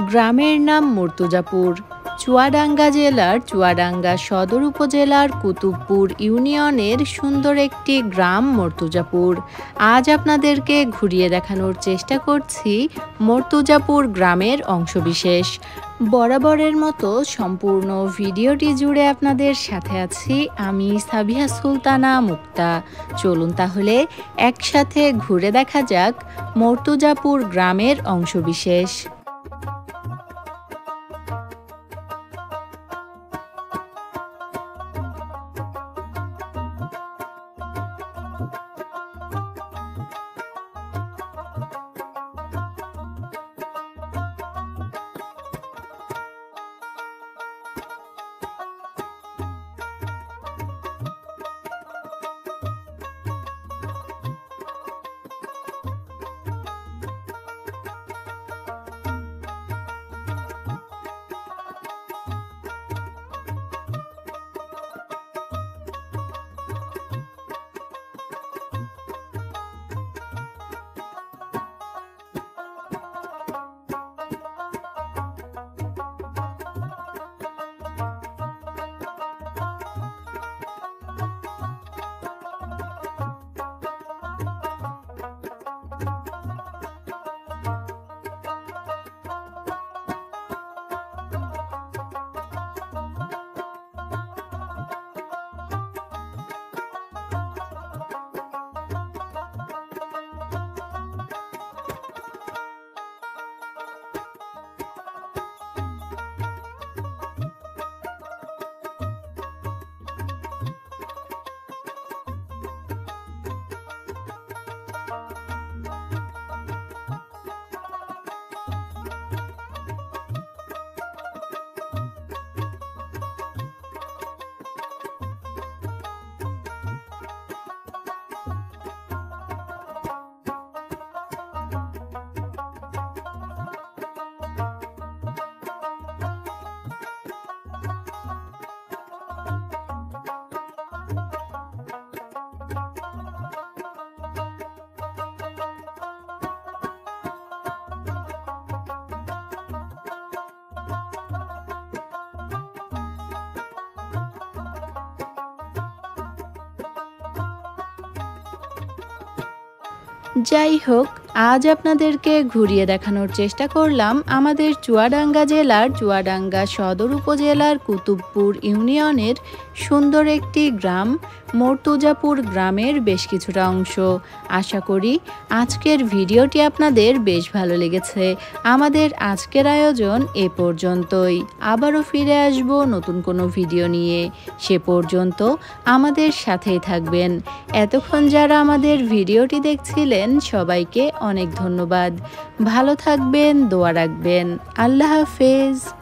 গ্রামের নাম মর্তুজাপুর। চুয়াডাঙ্গা জেলার চুয়াডাঙ্গা সদর উপজেলার কুতুবপুর ইউনিয়নের সুন্দর একটি গ্রাম মর্তুজাপুর। আজ আপনাদেরকে ঘুরিয়ে দেখানোর চেষ্টা করছি মর্তুজাপুর গ্রামের অংশবিশেষ। বরাবরের মতো সম্পূর্ণ ভিডিওটি জুড়ে আপনাদের সাথে আছি আমি সাবিহা সুলতানা মুক্তা। চলুন তাহলে একসাথে ঘুরে দেখা যাক মর্তুজাপুর গ্রামের অংশবিশেষ। যাই হোক, আজ আপনাদেরকে ঘুরিয়ে দেখানোর চেষ্টা করলাম আমাদের চুয়াডাঙ্গা জেলার চুয়াডাঙ্গা সদর উপজেলার কুতুবপুর ইউনিয়নের সুন্দর একটি গ্রাম মর্তুজাপুর গ্রামের বেশ কিছুটা অংশ। আশা করি আজকের ভিডিওটি আপনাদের বেশ ভালো লেগেছে। আমাদের আজকের আয়োজন এ পর্যন্তই। আবারও ফিরে আসব নতুন কোনো ভিডিও নিয়ে। সে পর্যন্ত আমাদের সাথেই থাকবেন। এতক্ষণ যারা আমাদের ভিডিওটি দেখছিলেন সবাইকে অনেক ধন্যবাদ। ভালো থাকবেন, দোয়া রাখবেন। আল্লাহ হাফেজ।